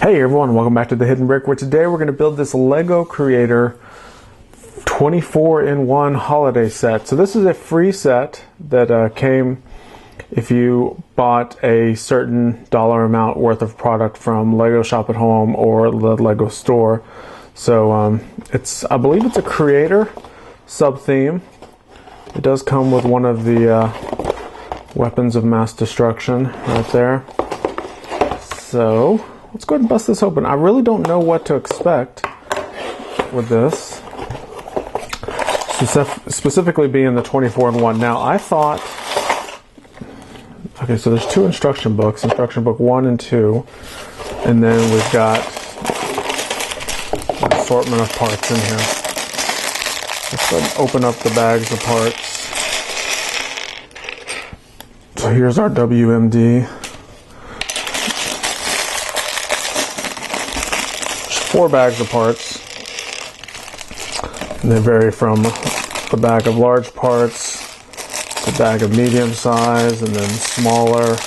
Hey everyone, welcome back to The Hidden Brick, where today we're going to build this LEGO Creator 24-in-1 holiday set. So this is a free set that came if you bought a certain dollar amount worth of product from LEGO Shop at Home or the LEGO store. So I believe it's a Creator sub-theme. It does come with one of the weapons of mass destruction right there. So let's go ahead and bust this open. I really don't know what to expect with this, specifically being the 24-in-1. Now, I thought, okay, so there's two instruction books, instruction book 1 and 2, and then we've got an assortment of parts in here. Let's go ahead and open up the bags of parts. So here's our WMD. 4 bags of parts, and they vary from the bag of large parts, the bag of medium size, and then smaller,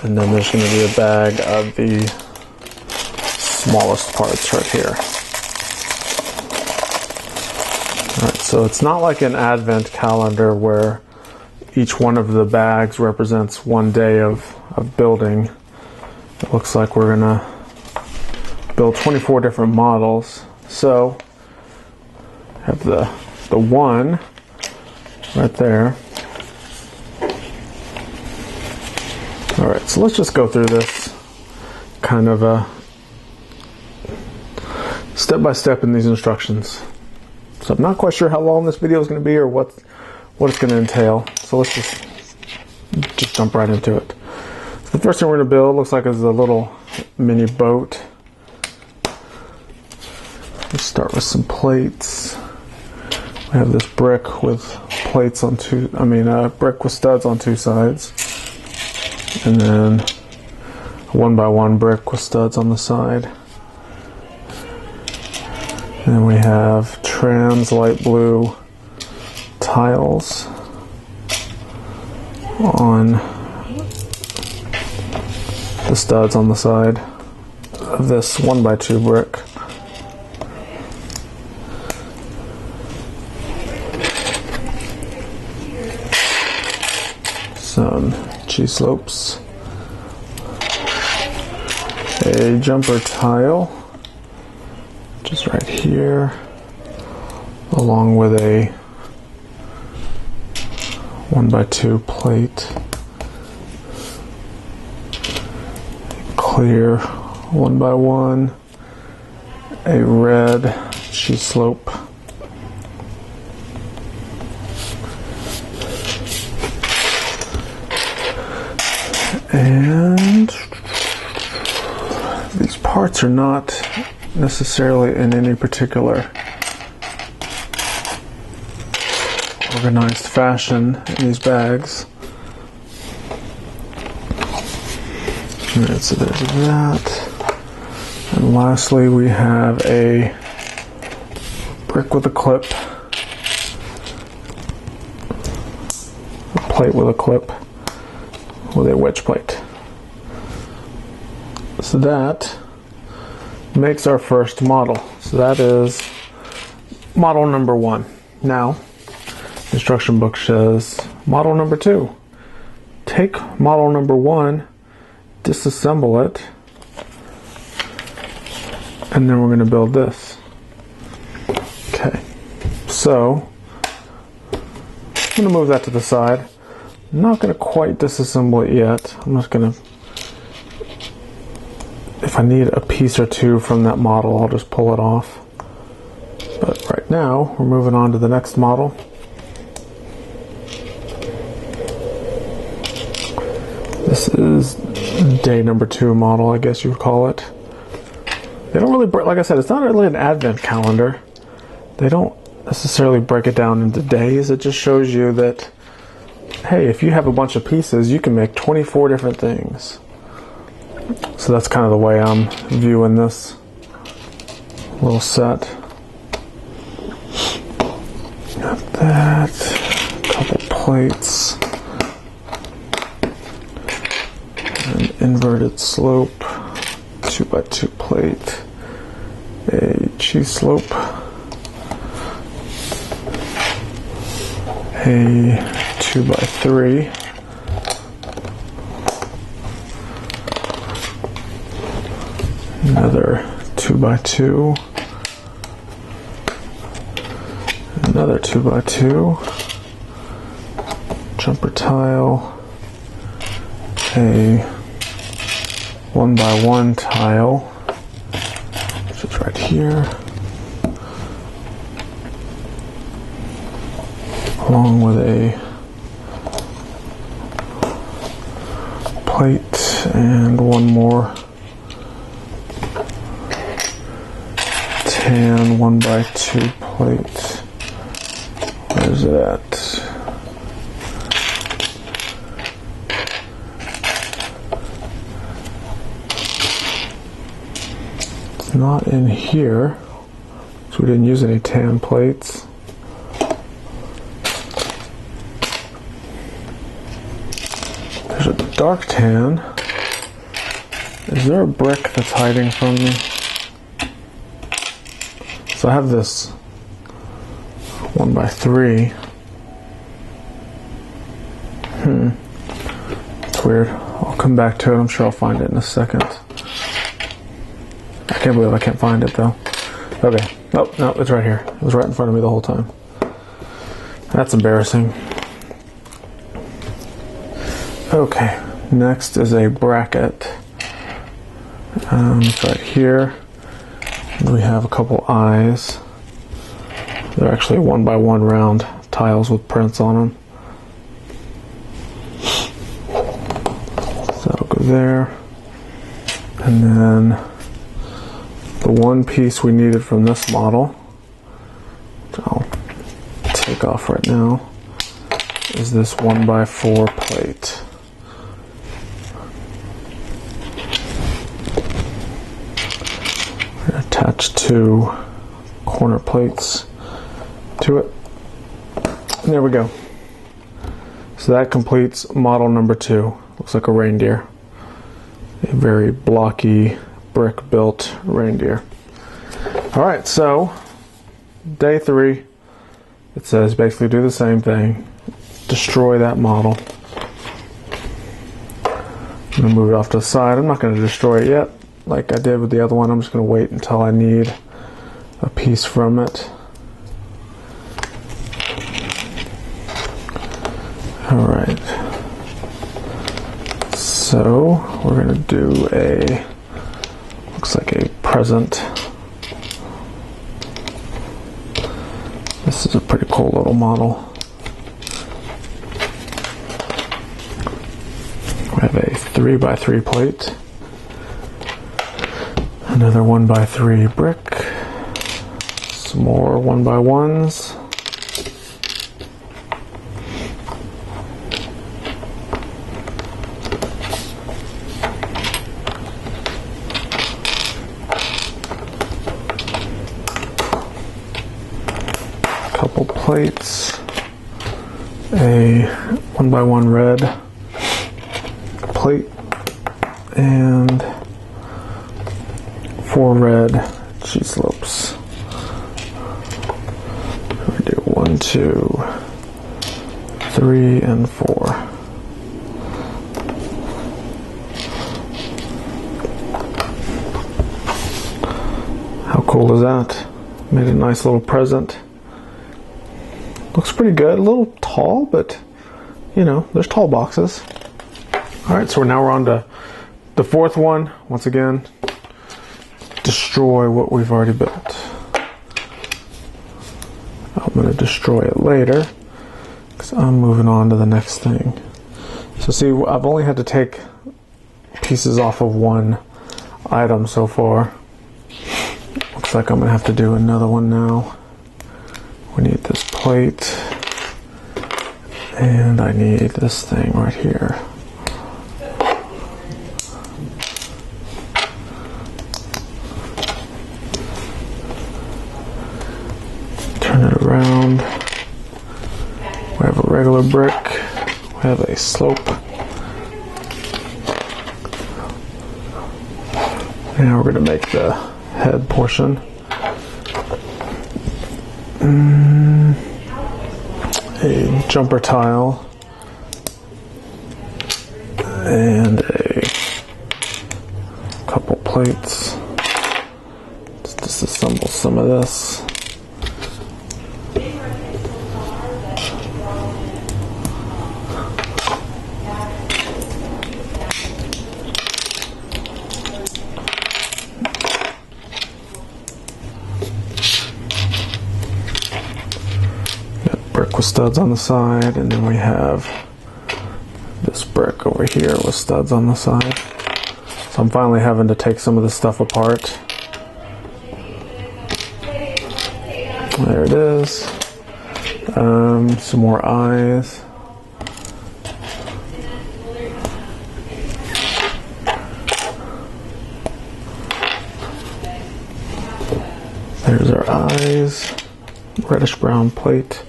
and then there's going to be a bag of the smallest parts right here. Alright, so it's not like an advent calendar where each one of the bags represents one day of building. It looks like we're going to build 24 different models. So have the one right there. Alright, so let's just go through this kind of step by step in these instructions. So I'm not quite sure how long this video is going to be or what it's going to entail. So let's just jump right into it. So the first thing we're going to build looks like is a little mini boat. Let's start with some plates. We have this brick with plates on brick with studs on two sides, and then a 1x1 brick with studs on the side. And then we have trans light blue tiles on the studs on the side of this 1x2 brick. Some G-slopes, a jumper tile just right here, along with a 1x2 plate, clear 1x1, a red G-slope, and these parts are not necessarily in any particular organized fashion in these bags. Alright, so there's that. And lastly, we have a brick with a clip, a plate with a clip, with a wedge plate. So that makes our first model. So that is model number 1. Now, the instruction book says model number 2. Take model number 1, disassemble it, and then we're going to build this. Okay, so I'm going to move that to the side. I'm not going to quite disassemble it yet. I'm just going to, if I need a piece or two from that model, I'll just pull it off. But right now, we're moving on to the next model. This is day number 2 model, I guess you would call it. They don't really break, like I said, it's not really an advent calendar. They don't necessarily break it down into days. It just shows you that, hey, if you have a bunch of pieces, you can make 24 different things. So that's kind of the way I'm viewing this little set. Got that, a couple plates, an inverted slope 2x2 plate, a cheese slope, a 2x3, another 2x2, another 2x2, jumper tile, a 1x1 tile, which is right here, along with a plate and one more tan 1x2 plate. Where's it at? It's not in here, so we didn't use any tan plates. There's a dark tan. Is there a brick that's hiding from me? So I have this 1x3. It's weird. I'll come back to it. I'm sure I'll find it in a second. I can't believe I can't find it though. Okay. Oh, no, it's right here. It was right in front of me the whole time. That's embarrassing. Okay. Next is a bracket. It's right here. We have a couple eyes. They're actually 1x1 round tiles with prints on them. So that'll go there. And then the one piece we needed from this model, which I'll take off right now, is this 1x4 plate. Attach two corner plates to it. And there we go. So that completes model number 2. Looks like a reindeer. A very blocky brick built reindeer. Alright, so day 3, it says basically do the same thing. Destroy that model. I'm going to move it off to the side. I'm not going to destroy it yet. Like I did with the other one, I'm just going to wait until I need a piece from it. Alright. So, we're going to do a, looks like a present. This is a pretty cool little model. We have a 3x3 plate. Another 1x3 brick, some more 1x1s, a couple plates, a 1x1 red plate, and 4 red cheese slopes. We do 1, 2, 3, and 4. How cool is that? Made a nice little present. Looks pretty good. A little tall, but you know, there's tall boxes. Alright, so now we're on to the 4th one. Once again, destroy what we've already built. I'm going to destroy it later because I'm moving on to the next thing. So see, I've only had to take pieces off of one item so far. Looks like I'm going to have to do another one now. We need this plate and I need this thing right here. Turn it around. We have a regular brick. We have a slope. We Now we're going to make the head portion. A jumper tile and a couple plates. Let's disassemble some of this. Brick with studs on the side, and then we have this brick over here with studs on the side. So I'm finally having to take some of this stuff apart. There it is. Some more eyes. There's our eyes. Reddish brown plate.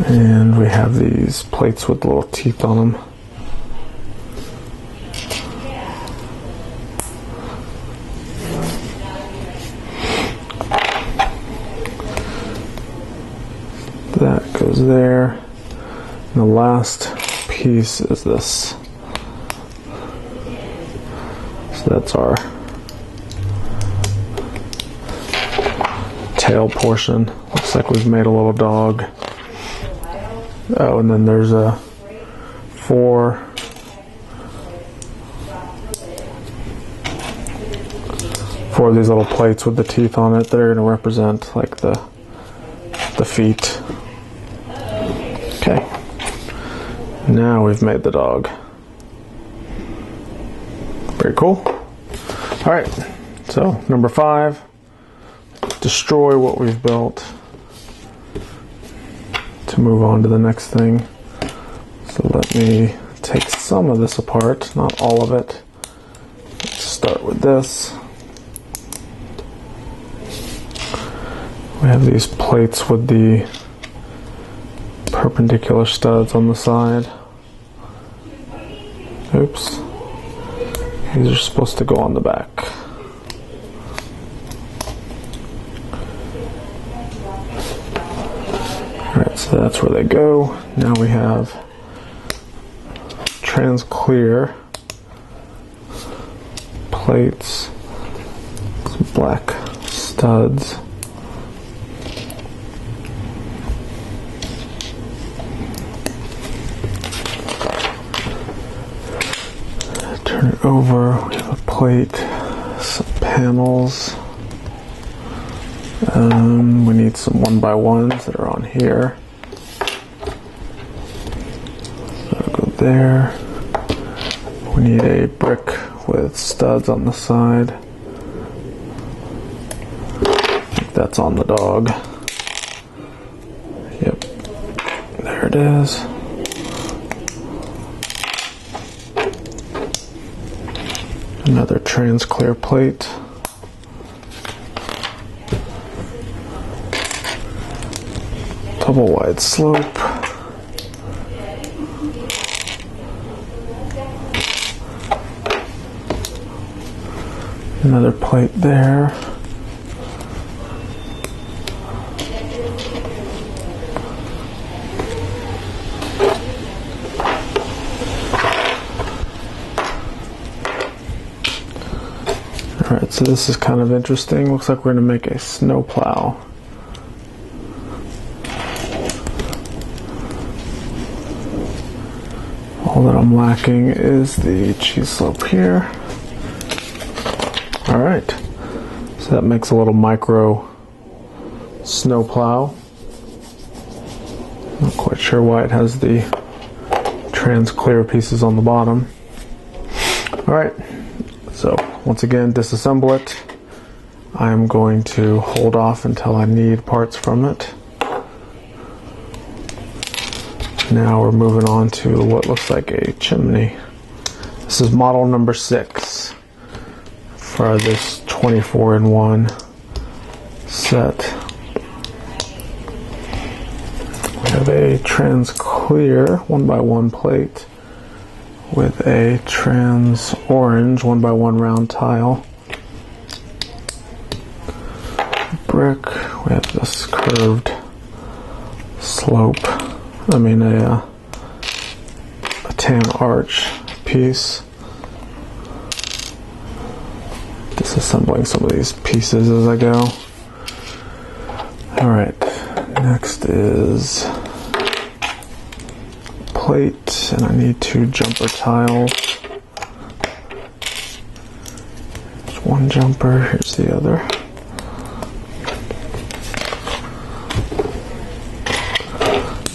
And we have these plates with little teeth on them. That goes there. And the last piece is this. So that's our tail portion. Looks like we've made a little dog. Oh, and then there's four of these little plates with the teeth on it that are going to represent like the feet. Okay. Now we've made the dog. Very cool. All right. So number 5, destroy what we've built to move on to the next thing. So let me take some of this apart, not all of it. Let's start with this. We have these plates with the perpendicular studs on the side. Oops. These are supposed to go on the back. Alright, so that's where they go. Now we have trans clear plates, some black studs. Turn it over, we have a plate, some panels. We need some 1x1s that are on here. That'll go there. We need a brick with studs on the side. I think that's on the dog. Yep. There it is. Another trans clear plate. Double wide slope. Another plate there. Alright, so this is kind of interesting. Looks like we're going to make a snow plow. All that I'm lacking is the cheese slope here. Alright, so that makes a little micro snow plow. Not quite sure why it has the trans clear pieces on the bottom. Alright, so once again, disassemble it. I'm going to hold off until I need parts from it. Now we're moving on to what looks like a chimney. This is model number 6 for this 24-in-1 set. We have a trans clear 1x1 plate with a trans orange 1x1 round tile. Brick, we have this curved slope, a tan arch piece. Disassembling some of these pieces as I go. Alright, next is plate, and I need 2 jumper tiles. There's one jumper, here's the other.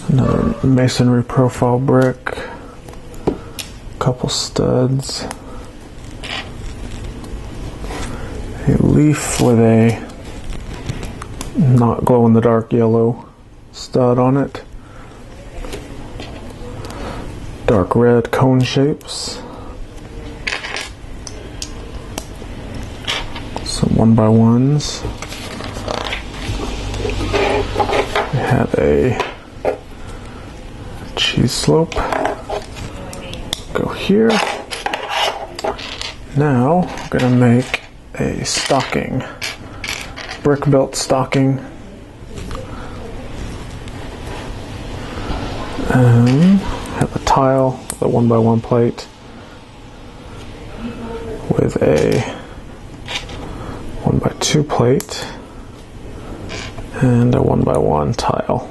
Another masonry profile brick, couple studs, a leaf with a not glow-in-the-dark yellow stud on it, dark red cone shapes, some 1x1s. We have a cheese slope, go here. Now I'm going to make a stocking, brick built stocking. Have a tile, the 1x1 plate with a 1x2 plate and a 1x1 tile.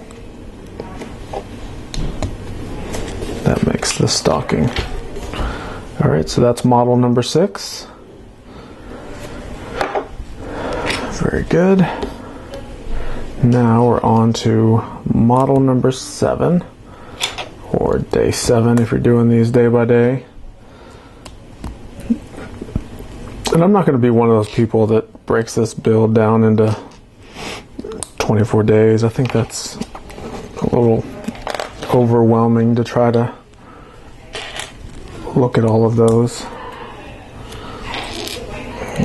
That makes the stocking. Alright, so that's model number 6. Very good. Now we're on to model number 7, or day 7 if you're doing these day by day. And I'm not going to be one of those people that breaks this build down into 24 days. I think that's a little overwhelming to try to look at all of those.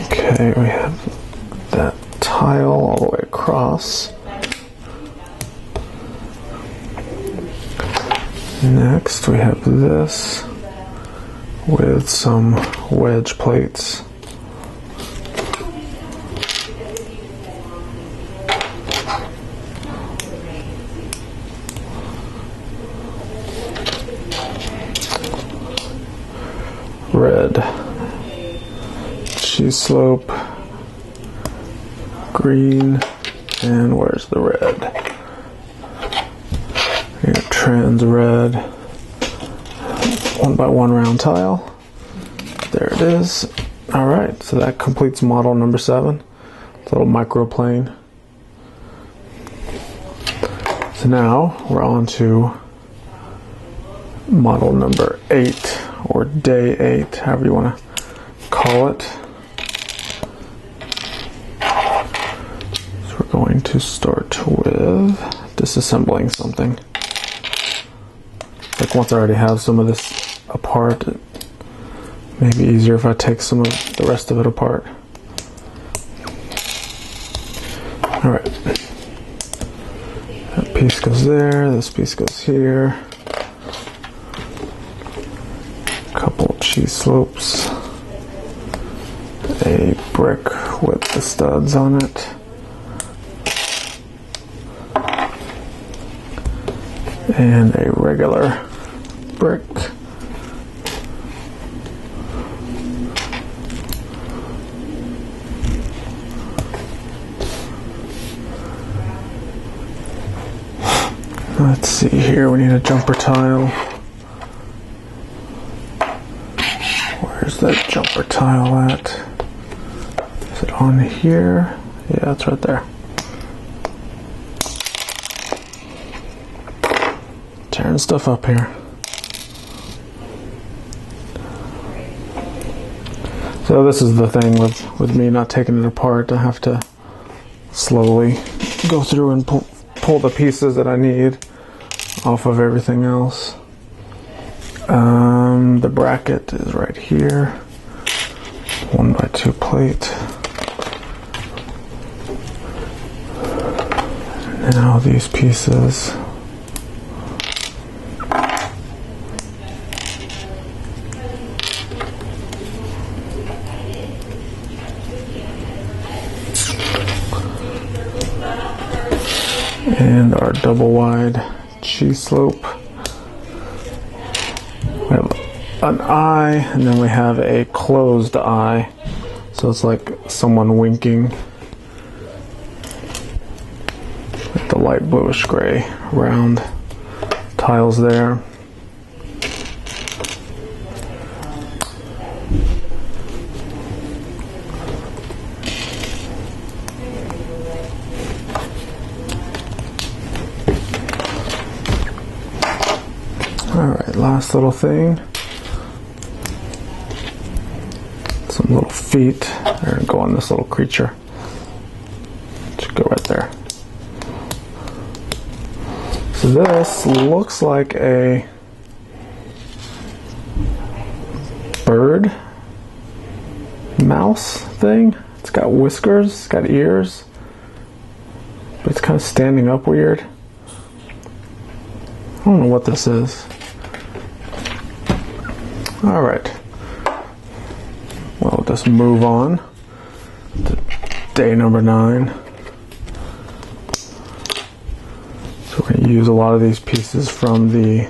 Okay, we have that tile all the way across. Next we have this with some wedge plates. Red cheese slope, green, and where's the red? We got trans red, 1x1 round tile. There it is. Alright, so that completes model number 7. It's a little microplane. So now we're on to model number 8, or day 8, however you want to call it. So we're going to start with disassembling something. Like once I already have some of this apart, it may be easier if I take some of the rest of it apart. Alright. That piece goes there, this piece goes here. Couple cheese slopes, a brick with the studs on it, and a regular brick. Let's see here, we need a jumper tile. Where's that jumper tile at? Is it on here? Yeah, it's right there. Tearing stuff up here. So this is the thing with me not taking it apart. I have to slowly go through and pull the pieces that I need off of everything else. The bracket is right here. 1x2 plate. Now these pieces. And our double wide cheese slope. We have an eye, and then we have a closed eye. So it's like someone winking. With the light bluish gray round tiles there. Alright, last little thing. Some little feet. They're going to go on this little creature. Should go right there. So this looks like a bird mouse thing. It's got whiskers, it's got ears, but it's kind of standing up weird. I don't know what this is. Alright. Well, just move on to day number 9. So we're going to use a lot of these pieces from the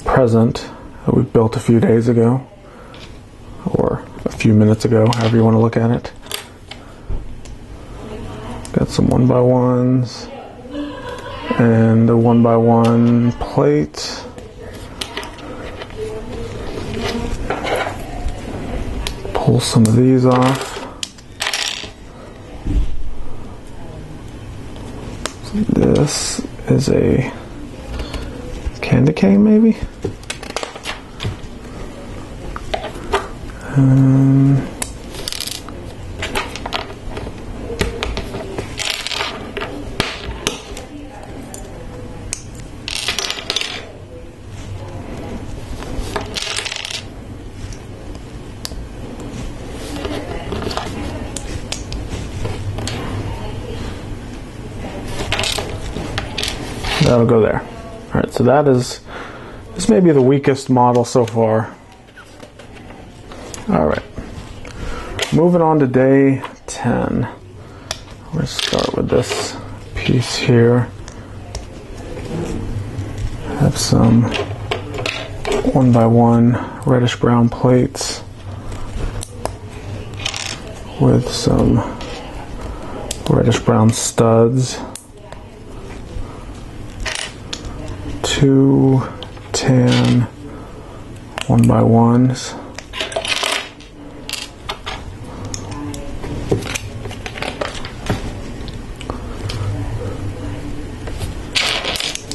present that we built a few days ago, or a few minutes ago, however you want to look at it. Got some 1x1s and a 1x1 plate. Pull some of these off. This is a candy cane, maybe? That'll go there. Alright, so this may be the weakest model so far. Alright. Moving on to day 10. We're going to start with this piece here. Have some 1x1 reddish brown plates with some reddish brown studs. 2 tan 1x1s.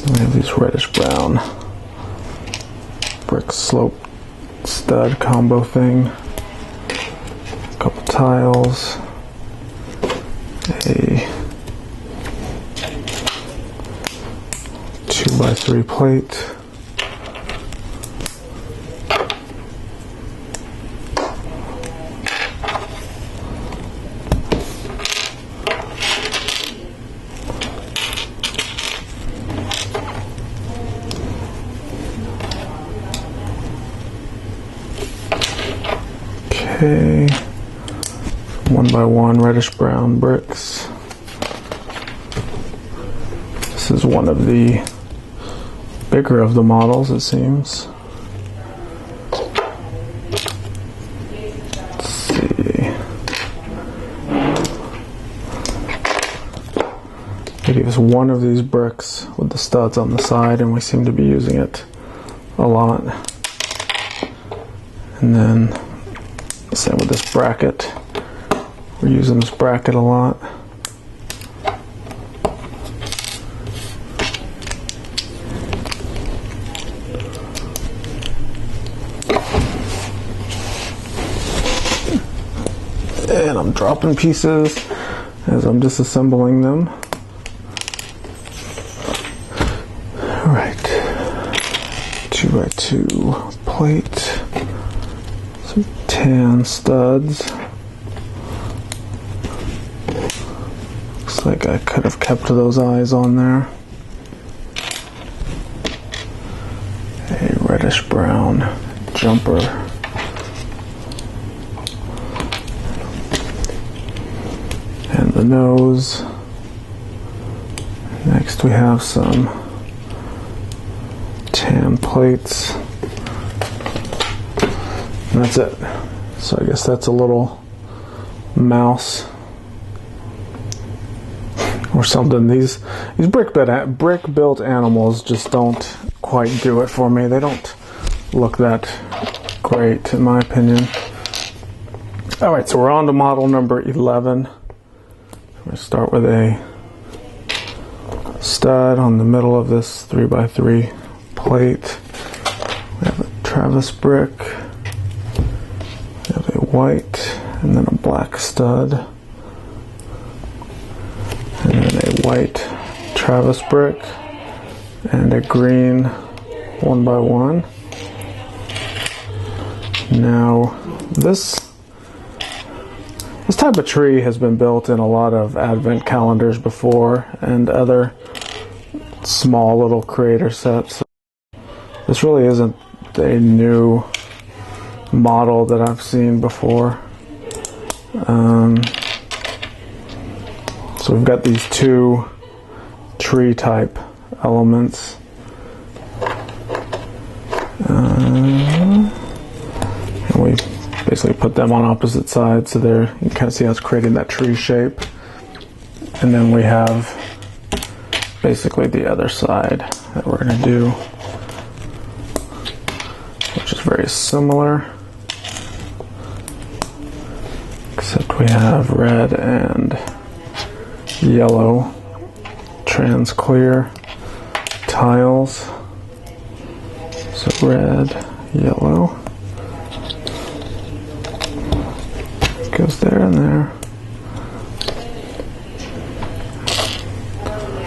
We have these reddish brown brick slope stud combo thing. A couple tiles. A 2x3 plate. Okay, 1x1 reddish brown bricks. This is one of the bigger of the models, it seems. Let's see. They gave us one of these bricks with the studs on the side, and we seem to be using it a lot. And then same with this bracket. We're using this bracket a lot. And I'm dropping pieces as I'm disassembling them. Alright, 2x2 plate, some tan studs. Looks like I could have kept those eyes on there. A reddish brown jumper. And the nose. That Next we have some tan plates. And that's it. So I guess that's a little mouse or something. These brick-built animals just don't quite do it for me. They don't look that great, in my opinion. All right, so we're on to model number 11. I'm going to start with a stud on the middle of this 3x3 plate. We have a Travis brick. We have a white and then a black stud. And then a white Travis brick and a green 1x1. Now this type of tree has been built in a lot of advent calendars before and other small little creator sets. This really isn't a new model that I've seen before. So we've got these two tree type elements. And we basically put them on opposite sides so there you can kind of see how it's creating that tree shape. And then we have basically the other side that we're going to do, which is very similar, except we have red and yellow trans clear tiles. So red, yellow goes there and there.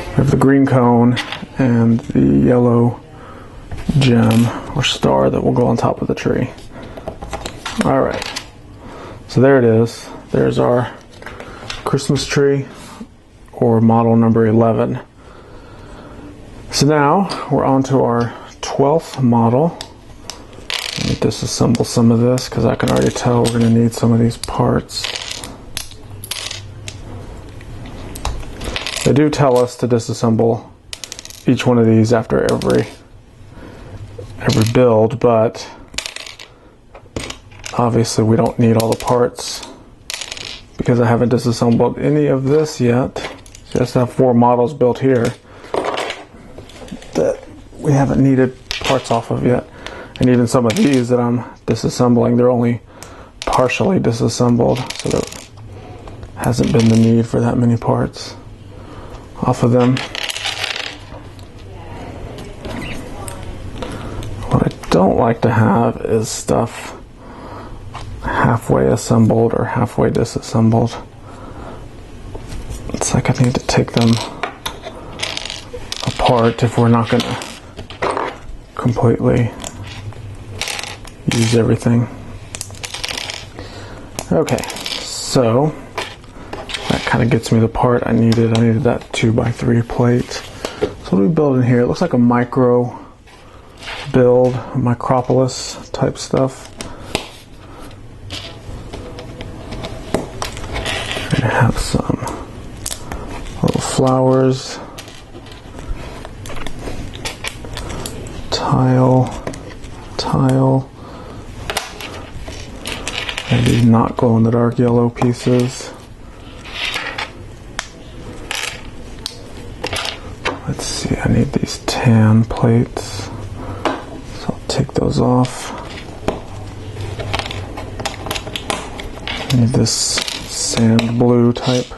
We have the green cone and the yellow gem or star that will go on top of the tree. All right, so there it is. There's our Christmas tree, or model number 11. So now we're on to our 12th model. Let me disassemble some of this because I can already tell we're going to need some of these parts. They do tell us to disassemble each one of these after every build, but obviously we don't need all the parts because I haven't disassembled any of this yet. So I just have 4 models built here that we haven't needed parts off of yet. And even some of these that I'm disassembling, they're only partially disassembled, so there hasn't been the need for that many parts off of them. What I don't like to have is stuff halfway assembled or halfway disassembled. It's like I need to take them apart if we're not going to completely use everything. Okay, so that kind of gets me the part I needed. I needed that 2x3 plate. So what are we building here? It looks like a micro build, Micropolis type stuff. We're going to have some little flowers, tile, and these not glow in the dark yellow pieces. Let's see, I need these tan plates, so I'll take those off. I need this sand blue type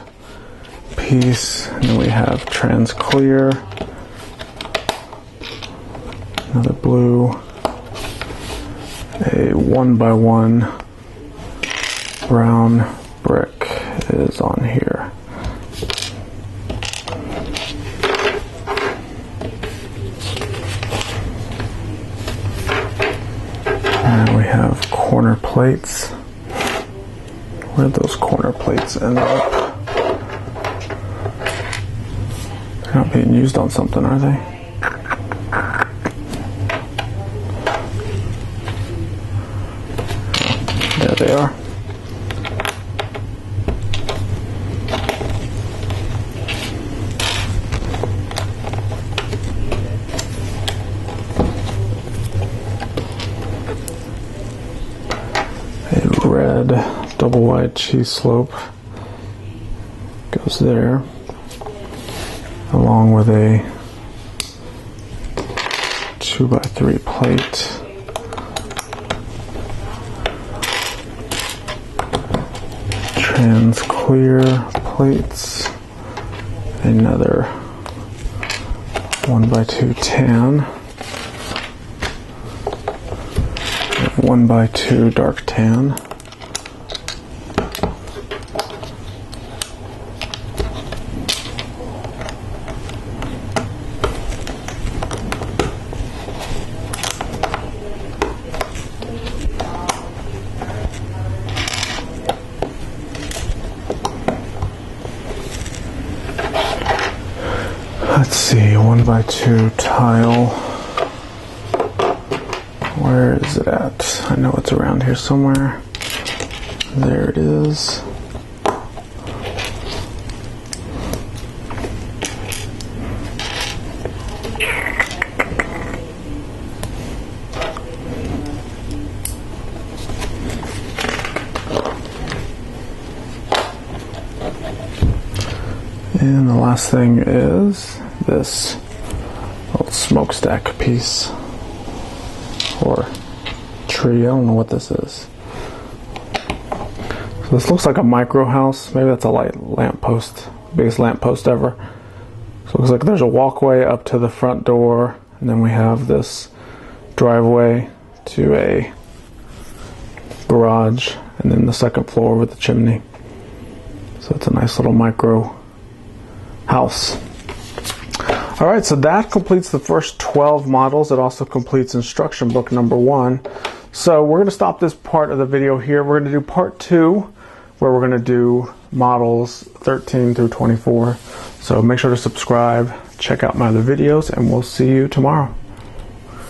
piece, and then we have trans clear, another blue, a 1x1 brown brick is on here. And we have corner plates. Where did those corner plates end up? They're not being used on something, are they? There they are. red double wide cheese slope goes there, along with a 2x3 plate. Trans clear plates, another 1x2 tan, 1x2 dark tan, let's see, 1x2 tile. Where is it at? I know it's around here somewhere. There it is. And the last thing is this little smokestack piece or tree. I don't know what this is. So this looks like a micro house. Maybe that's a lamp post, biggest lamp post ever. So it looks like there's a walkway up to the front door, and then we have this driveway to a garage, and then the second floor with the chimney. So it's a nice little micro house. All right, so that completes the first 12 models. It also completes instruction book number 1. So we're going to stop this part of the video here. We're going to do part 2, where we're going to do models 13 through 24. So make sure to subscribe, check out my other videos, and we'll see you tomorrow.